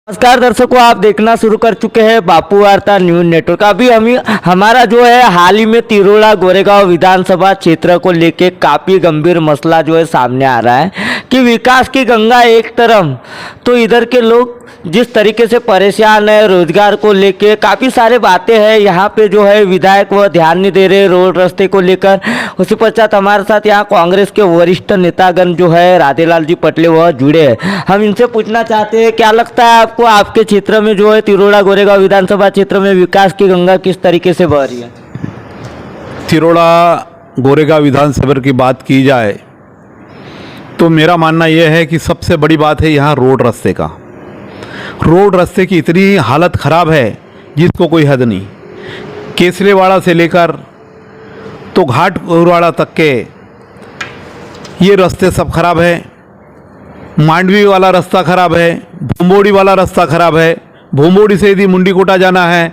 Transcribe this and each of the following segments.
नमस्कार दर्शकों, आप देखना शुरू कर चुके हैं बापू वार्ता न्यूज नेटवर्क। अभी हमारा जो है हाल ही में तिरोड़ा गोरेगांव विधानसभा क्षेत्र को लेके काफ़ी गंभीर मसला जो है सामने आ रहा है कि विकास की गंगा एक तरफ, तो इधर के लोग जिस तरीके से परेशान है रोजगार को लेके, काफ़ी सारे बातें हैं यहाँ पे जो है विधायक वह ध्यान नहीं दे रहे रोड रास्ते को लेकर। उसी पश्चात हमारे साथ यहाँ कांग्रेस के वरिष्ठ नेतागण जो है राधेलाल जी पटले वह जुड़े हैं। हम इनसे पूछना चाहते हैं, क्या लगता है आपको, आपके क्षेत्र में जो है तिरोड़ा गोरेगांव विधानसभा क्षेत्र में विकास की गंगा किस तरीके से बह रही है? तिरोड़ा गोरेगांव विधानसभा की बात की जाए तो मेरा मानना यह है कि सबसे बड़ी बात है यहाँ रोड रास्ते का। रोड रास्ते की इतनी हालत ख़राब है जिसको कोई हद नहीं। केसरेवाड़ा से लेकर तो घाटवाड़ा तक के ये रास्ते सब खराब है। मांडवी वाला रास्ता खराब है, भूमोड़ी वाला रास्ता खराब है। भूमोड़ी से यदि मुंडीकोटा जाना है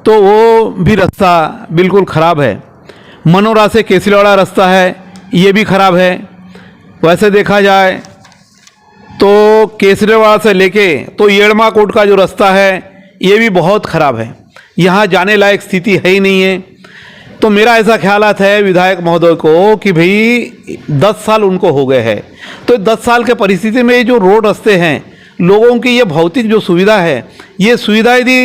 तो वो भी रास्ता बिल्कुल ख़राब है। मनोरा से केसरेवाड़ा रास्ता है, ये भी ख़राब है। वैसे देखा जाए तो केसरेवाड़ा से लेके तो येड़मा कोट का जो रास्ता है ये भी बहुत ख़राब है। यहाँ जाने लायक स्थिति है ही नहीं है। तो मेरा ऐसा ख्यालात है विधायक महोदय को कि भाई 10 साल उनको हो गए हैं, तो 10 साल के परिस्थिति में ये जो रोड रास्ते हैं, लोगों की ये भौतिक जो सुविधा है, ये सुविधा यदि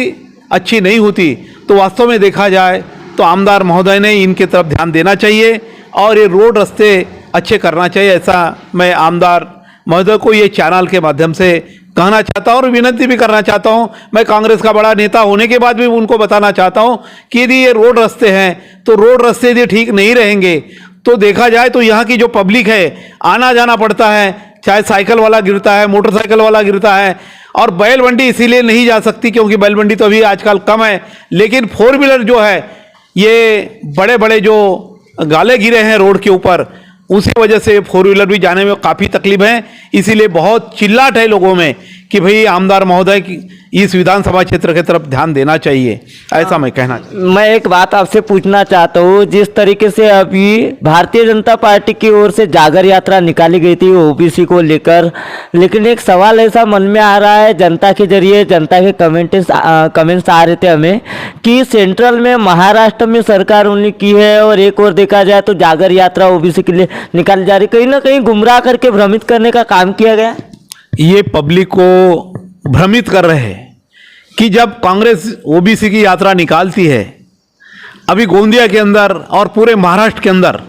अच्छी नहीं होती तो वास्तव में देखा जाए तो आमदार महोदय ने इनके तरफ ध्यान देना चाहिए और ये रोड रास्ते अच्छे करना चाहिए। ऐसा मैं आमदार महोदय को ये चैनल के माध्यम से कहना चाहता हूँ और विनती भी करना चाहता हूँ। मैं कांग्रेस का बड़ा नेता होने के बाद भी उनको बताना चाहता हूँ कि यदि ये रोड रास्ते हैं तो रोड रास्ते यदि ठीक नहीं रहेंगे तो देखा जाए तो यहाँ की जो पब्लिक है आना जाना पड़ता है, चाहे साइकिल वाला गिरता है, मोटरसाइकिल वाला गिरता है। और बैलमंडी इसीलिए नहीं जा सकती क्योंकि बैलमंडी तो अभी आजकल कम है, लेकिन 4 व्हीलर जो है ये बड़े बड़े जो गाले गिरे हैं रोड के ऊपर, उसी वजह से 4 व्हीलर भी जाने में काफ़ी तकलीफ है। इसीलिए बहुत चिल्लाट है लोगों में कि भाई आमदार महोदय की इस विधानसभा क्षेत्र की तरफ ध्यान देना चाहिए, ऐसा मैं कहना चाहता हूं। मैं एक बात आपसे पूछना चाहता हूँ, जिस तरीके से अभी भारतीय जनता पार्टी की ओर से जागर यात्रा निकाली गई थी ओबीसी को लेकर, लेकिन एक सवाल ऐसा मन में आ रहा है, जनता के जरिए जनता के कमेंट्स आ रहे थे हमें कि सेंट्रल में महाराष्ट्र में सरकार उन्होंने की है और एक और देखा जाए तो जागर यात्रा ओबीसी के लिए निकाली जा रही, कहीं ना कहीं गुमराह करके भ्रमित करने का काम किया गया। ये पब्लिक को भ्रमित कर रहे हैं कि जब कांग्रेस ओबीसी की यात्रा निकालती है, अभी गोंदिया के अंदर और पूरे महाराष्ट्र के अंदर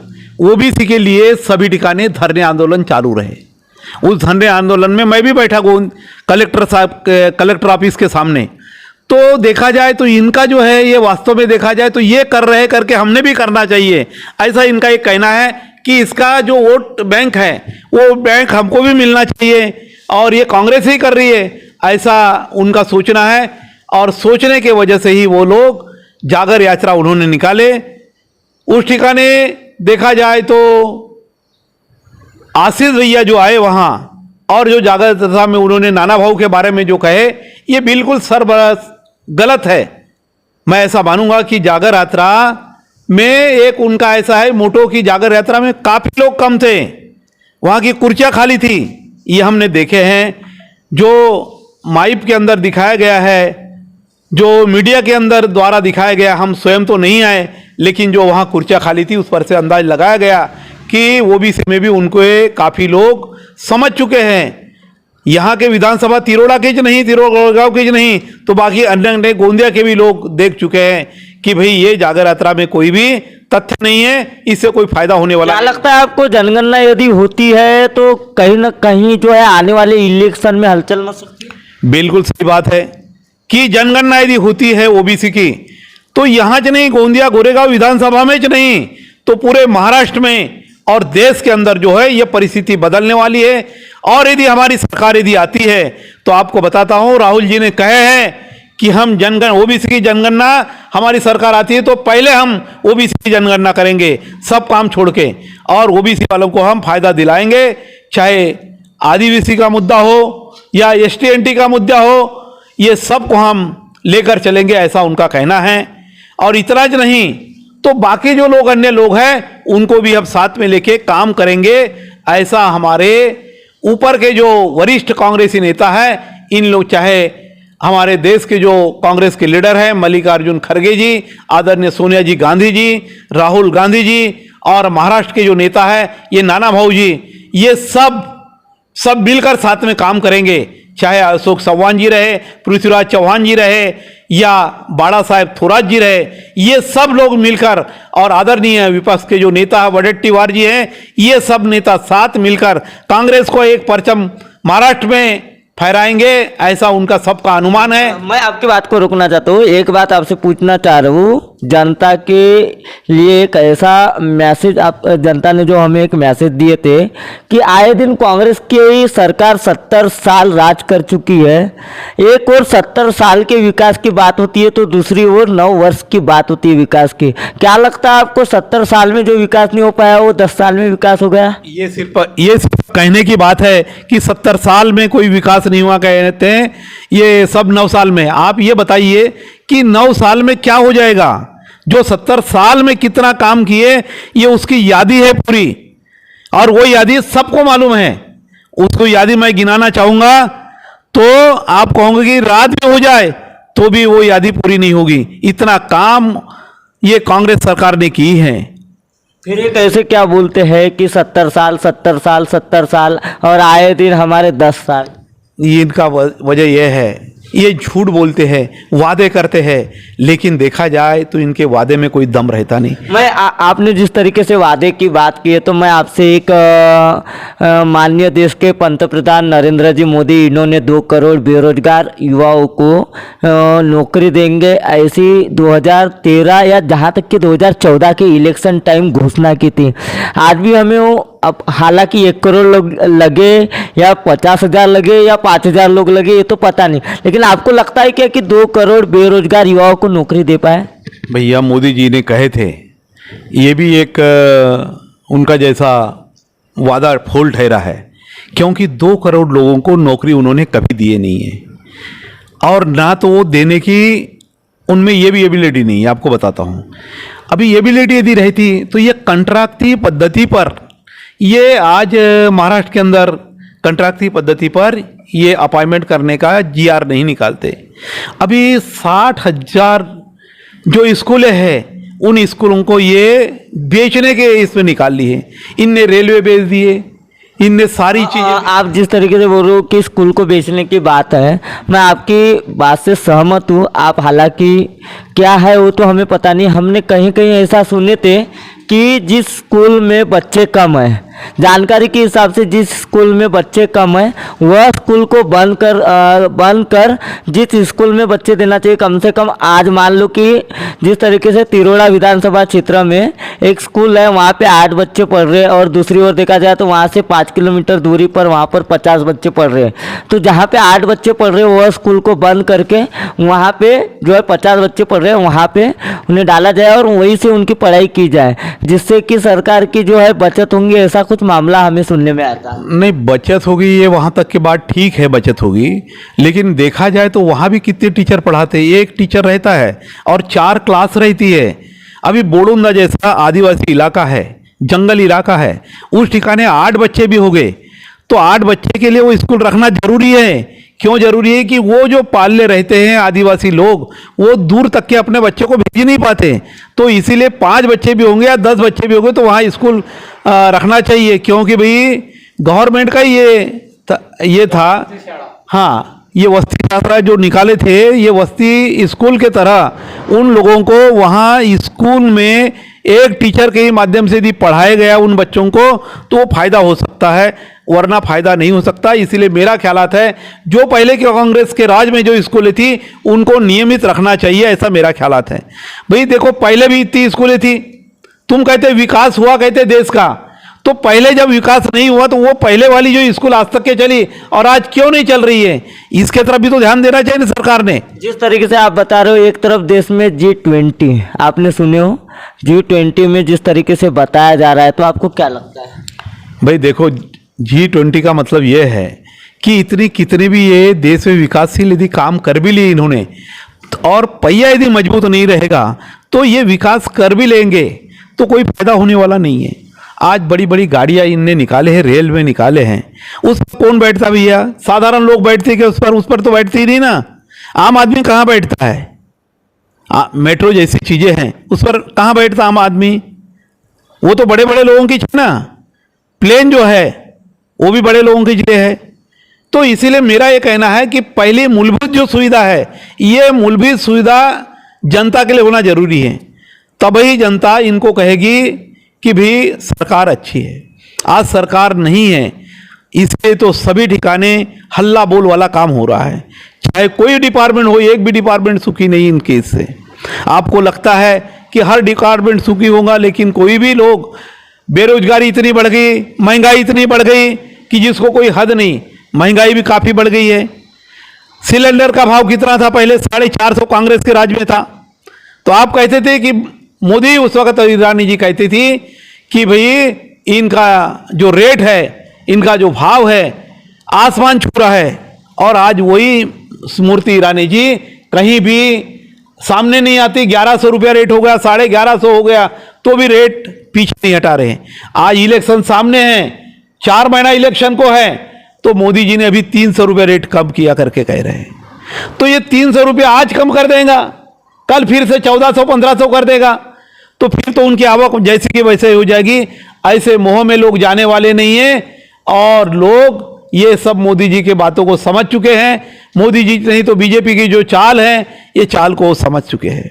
ओबीसी के लिए सभी ठिकाने धरने आंदोलन चालू रहे। उस धरने आंदोलन में मैं भी बैठा कलेक्टर ऑफिस के सामने। तो देखा जाए तो इनका जो है ये वास्तव में देखा जाए तो ये कर रहे करके हमने भी करना चाहिए, ऐसा इनका एक कहना है कि इसका जो वोट बैंक है वो बैंक हमको भी मिलना चाहिए और ये कांग्रेस ही कर रही है, ऐसा उनका सोचना है। और सोचने के वजह से ही वो लोग जागर यात्रा उन्होंने निकाले। उस ठिकाने देखा जाए तो आशीष भैया जो आए वहाँ और जो जागर यात्रा में उन्होंने नाना भाऊ के बारे में जो कहे, ये बिल्कुल सरबरस गलत है। मैं ऐसा मानूंगा कि जागर यात्रा में एक उनका ऐसा है मोटो की जागर यात्रा में काफ़ी लोग कम थे, वहाँ की कुर्सियाँ खाली थी, ये हमने देखे हैं। जो माइप के अंदर दिखाया गया है, जो मीडिया के अंदर द्वारा दिखाया गया, हम स्वयं तो नहीं आए, लेकिन जो वहाँ कुर्सियाँ खाली थी उस पर से अंदाज लगाया गया कि ओबीसी में भी उनको काफ़ी लोग समझ चुके हैं। यहाँ के विधानसभा तिरोड़ा के नहीं, तिरोड़ा के नहीं, तो बाकी अन्य गोंदिया के भी लोग देख चुके हैं कि भाई ये जागर यात्रा में कोई भी तथ्य नहीं है, इससे कोई फायदा होने वाला। क्या लगता है आपको, जनगणना यदि होती है तो कहीं ना कहीं जो है आने वाले इलेक्शन में हलचल मच सकती है? बिल्कुल सही बात है कि जनगणना यदि होती है ओबीसी की तो यहाँ च नहीं, गोंदिया गोरेगांव विधानसभा में च नहीं तो पूरे महाराष्ट्र में और देश के अंदर जो है ये परिस्थिति बदलने वाली है। और यदि हमारी सरकार यदि आती है तो आपको बताता हूँ, राहुल जी ने कहे हैं कि हम ओबीसी की जनगणना, हमारी सरकार आती है तो पहले हम ओबीसी की जनगणना करेंगे सब काम छोड़ के, और ओबीसी वालों को हम फायदा दिलाएंगे, चाहे आदिवासी का मुद्दा हो या एसटी/एनटी का मुद्दा हो, ये सब को हम लेकर चलेंगे, ऐसा उनका कहना है। और इतना ज नहीं तो बाकी जो लोग अन्य लोग हैं उनको भी हम साथ में लेके काम करेंगे, ऐसा हमारे ऊपर के जो वरिष्ठ कांग्रेसी नेता है, इन लोग चाहे हमारे देश के जो कांग्रेस के लीडर हैं मल्लिकार्जुन खड़गे जी, आदरणीय सोनिया जी गांधी जी, राहुल गांधी जी, और महाराष्ट्र के जो नेता है ये नाना भाऊ जी, ये सब मिलकर साथ में काम करेंगे। चाहे अशोक चव्हाण जी रहे, पृथ्वीराज चौहान जी रहे, या बाड़ा साहेब थोराट जी रहे, ये सब लोग मिलकर, और आदरणीय विपक्ष के जो नेता वडेट्टीवार जी हैं, ये सब नेता साथ मिलकर कांग्रेस को एक परचम महाराष्ट्र में फहराएंगे, ऐसा उनका सबका अनुमान है। मैं आपकी बात को रोकना चाहता हूँ, एक बात आपसे पूछना चाह रहा हूँ। जनता के लिए एक ऐसा मैसेज, आप जनता ने जो हमें एक मैसेज दिए थे कि आए दिन कांग्रेस की सरकार 70 साल राज कर चुकी है, एक और 70 साल के विकास की बात होती है तो दूसरी ओर 9 वर्ष की बात होती है विकास की। क्या लगता है आपको 70 साल में जो विकास नहीं हो पाया वो 10 साल में विकास हो गया? ये सिर्फ कहने की बात है कि 70 साल में कोई विकास नहीं हुआ कहते हैं, ये सब 9 साल में। आप ये बताइए कि 9 साल में क्या हो जाएगा? जो 70 साल में कितना काम किए ये उसकी यादी है पूरी, और वो यादी सबको मालूम है। उसको यादी मैं गिनाना चाहूंगा तो आप कहोगे कि रात में हो जाए तो भी वो यादी पूरी नहीं होगी, इतना काम ये कांग्रेस सरकार ने की है। फिर ये कैसे क्या बोलते हैं कि 70 साल 70 साल 70 साल और आए दिन हमारे 10 साल? इनका वजह यह है, ये झूठ बोलते हैं, वादे करते हैं, लेकिन देखा जाए तो इनके वादे में कोई दम रहता नहीं। आपने जिस तरीके से वादे की बात की है तो मैं आपसे एक माननीय देश के पंतप्रधान नरेंद्र जी मोदी, इन्होंने 2 करोड़ बेरोजगार युवाओं को नौकरी देंगे ऐसी 2013 या जहाँ तक कि 2014 के इलेक्शन टाइम घोषणा की थी। आज भी हमें वो, अब हालांकि 1 करोड़ लोग लगे या 50,000 लगे या 5,000 लोग लगे ये तो पता नहीं, लेकिन आपको लगता है क्या कि 2 करोड़ बेरोजगार युवाओं को नौकरी दे पाए? भैया मोदी जी ने कहे थे, ये भी एक उनका जैसा वादा फूल ठहरा है, क्योंकि 2 करोड़ लोगों को नौकरी उन्होंने कभी दिए नहीं है, और ना तो वो देने की उनमें ये भी एबिलिटी नहीं है। आपको बताता हूँ, अभी एबिलिटी यदि रहती तो ये कंट्रैक्टी पद्धति पर, ये आज महाराष्ट्र के अंदर कंट्रैक्टी पद्धति पर ये अपॉइंटमेंट करने का जीआर नहीं निकालते। अभी 60,000 जो स्कूलें हैं उन स्कूलों को ये बेचने के इसमें निकाल लिए, इनने रेलवे बेच दिए, इनने सारी चीजें। आप जिस तरीके से बोल रहे हो कि स्कूल को बेचने की बात है, मैं आपकी बात से सहमत हूँ। आप हालांकि क्या है वो तो हमें पता नहीं, हमने कहीं कहीं ऐसा सुने थे कि जिस स्कूल में बच्चे कम हैं, जानकारी के हिसाब से जिस स्कूल में बच्चे कम हैं वह स्कूल को बंद कर जिस स्कूल में बच्चे देना चाहिए, कम से कम आज मान लो कि जिस तरीके से तिरोड़ा विधानसभा क्षेत्र में एक स्कूल है, वहाँ पे 8 बच्चे पढ़ रहे हैं, और दूसरी ओर देखा जाए तो वहाँ से 5 किलोमीटर दूरी पर वहाँ पर 50 बच्चे पढ़ रहे हैं। तो जहाँ पे 8 बच्चे पढ़ रहे हैं वह स्कूल को बंद करके वहाँ पे जो है 50 बच्चे पढ़ रहे हैं वहाँ पे उन्हें डाला जाए और वहीं से उनकी पढ़ाई की जाए, जिससे कि सरकार की जो है बचत होंगी, ऐसा कुछ मामला हमें सुनने में आता। नहीं, बचत होगी ये वहाँ तक की बात ठीक है, बचत होगी, लेकिन देखा जाए तो वहाँ भी कितने टीचर पढ़ाते हैं? एक टीचर रहता है और 4 क्लास रहती है। अभी बोड़ुंदा जैसा आदिवासी इलाका है, जंगल इलाका है, उस ठिकाने 8 बच्चे भी हो गए तो 8 बच्चे के लिए वो स्कूल रखना जरूरी है। क्यों जरूरी है? कि वो जो पालने रहते हैं आदिवासी लोग, वो दूर तक के अपने बच्चे को भेज नहीं पाते, तो इसीलिए 5 बच्चे भी होंगे या 10 बच्चे भी होंगे तो वहाँ स्कूल रखना चाहिए, क्योंकि भाई गवर्नमेंट का ये था। हाँ, ये वस्ती छात्रा जो निकाले थे, ये वस्ती स्कूल के तरह उन लोगों को वहाँ स्कूल में एक टीचर के ही माध्यम से यदि पढ़ाया गया उन बच्चों को तो वो फायदा हो सकता है, वरना फायदा नहीं हो सकता। इसीलिए मेरा ख्यालात है जो पहले के कांग्रेस के राज में जो स्कूलें थी उनको नियमित रखना चाहिए, ऐसा मेरा ख्यालात है। भाई देखो, पहले भी इतनी स्कूलें थी, तुम कहते विकास हुआ कहते देश का, तो पहले जब विकास नहीं हुआ तो वो पहले वाली जो स्कूल आज तक के चली और आज क्यों नहीं चल रही है, इसके तरफ भी तो ध्यान देना चाहिए ना सरकार ने। जिस तरीके से आप बता रहे हो, एक तरफ देश में G20 आपने सुने हो, G20 में जिस तरीके से बताया जा रहा है, तो आपको क्या लगता है? भाई देखो, G20 का मतलब ये है कि इतनी कितने भी ये देश में विकासशील यदि काम कर भी लिए इन्होंने, और पहिया यदि मजबूत नहीं रहेगा तो ये विकास कर भी लेंगे तो कोई फायदा होने वाला नहीं है। आज बड़ी बड़ी गाड़ियां इनने निकाले हैं, रेल में निकाले हैं, उस पर कौन बैठता भैया? साधारण लोग बैठते कि उस पर तो बैठते ही नहीं ना। आम आदमी कहाँ बैठता है? मेट्रो जैसी चीजें हैं उस पर कहाँ बैठता आम आदमी? वो तो बड़े बड़े लोगों की चीज ना। प्लेन जो है वो भी बड़े लोगों की चीजें है। तो इसीलिए मेरा ये कहना है कि पहली मूलभूत जो सुविधा है, ये मूलभूत सुविधा जनता के लिए होना जरूरी है, तभी जनता इनको कहेगी कि भी सरकार अच्छी है। आज सरकार नहीं है, इसलिए तो सभी ठिकाने हल्ला बोल वाला काम हो रहा है। चाहे कोई डिपार्टमेंट हो, एक भी डिपार्टमेंट सुखी नहीं इनके इससे। आपको लगता है कि हर डिपार्टमेंट सुखी होगा, लेकिन कोई भी लोग, बेरोजगारी इतनी बढ़ गई, महंगाई इतनी बढ़ गई कि जिसको कोई हद नहीं। महंगाई भी काफ़ी बढ़ गई है। सिलेंडर का भाव कितना था पहले? 450 कांग्रेस के राज में था। तो आप कहते थे कि मोदी, उस वक्त ईरानी जी कहती थी कि भाई इनका जो रेट है, इनका जो भाव है, आसमान छू रहा है। और आज वही स्मृति ईरानी जी कहीं भी सामने नहीं आती। 1100 रुपया रेट हो गया, 1150 हो गया, तो भी रेट पीछे नहीं हटा रहे। आज इलेक्शन सामने है, 4 महीना इलेक्शन को है, तो मोदी जी ने अभी 300 रुपये रेट कम किया करके कह रहे हैं। तो ये 300 रुपये आज कम कर देगा, कल फिर से 1400-1500 कर देगा, तो फिर तो उनकी आवक जैसी की वैसे हो जाएगी। ऐसे मोह में लोग जाने वाले नहीं हैं, और लोग ये सब मोदी जी की बातों को समझ चुके हैं। मोदी जी नहीं तो बीजेपी की जो चाल है, ये चाल को समझ चुके हैं।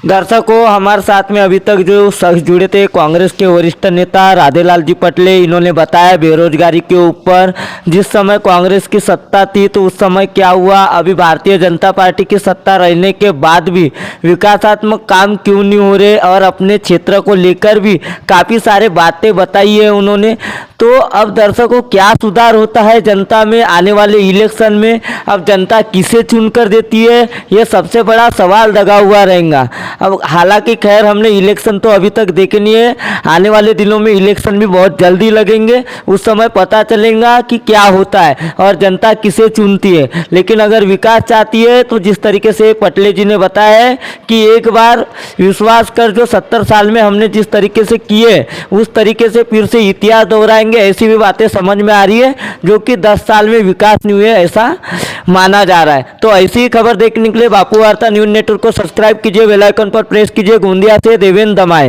दर्शकों, हमारे साथ में अभी तक जो शख्स जुड़े थे, कांग्रेस के वरिष्ठ नेता राधेलाल जी पटले, इन्होंने बताया बेरोजगारी के ऊपर। जिस समय कांग्रेस की सत्ता थी तो उस समय क्या हुआ, अभी भारतीय जनता पार्टी की सत्ता रहने के बाद भी विकासात्मक काम क्यों नहीं हो रहे, और अपने क्षेत्र को लेकर भी काफ़ी सारे बातें बताई है उन्होंने। तो अब दर्शकों, क्या सुधार होता है जनता में आने वाले इलेक्शन में? अब जनता किसे चुनकर देती है, ये सबसे बड़ा सवाल लगा हुआ रहेगा। अब हालांकि खैर हमने इलेक्शन तो अभी तक देखे नहीं है, आने वाले दिनों में इलेक्शन भी बहुत जल्दी लगेंगे, उस समय पता चलेगा कि क्या होता है और जनता किसे चुनती है। लेकिन अगर विकास चाहती है तो जिस तरीके से पटले जी ने बताया है कि एक बार विश्वास कर, जो 70 साल में हमने जिस तरीके से किए उस तरीके से फिर से इतिहास दोहराएंगे, ऐसी भी बातें समझ में आ रही है, जो कि 10 साल में विकास नहीं हुए ऐसा माना जा रहा है। तो ऐसी ही खबर देखने के लिए बापू वार्ता न्यूज़ नेटवर्क को सब्सक्राइब कीजिए, बेल आइकन पर प्रेस कीजिए। गोंदिया से देवेंद्र दमाए।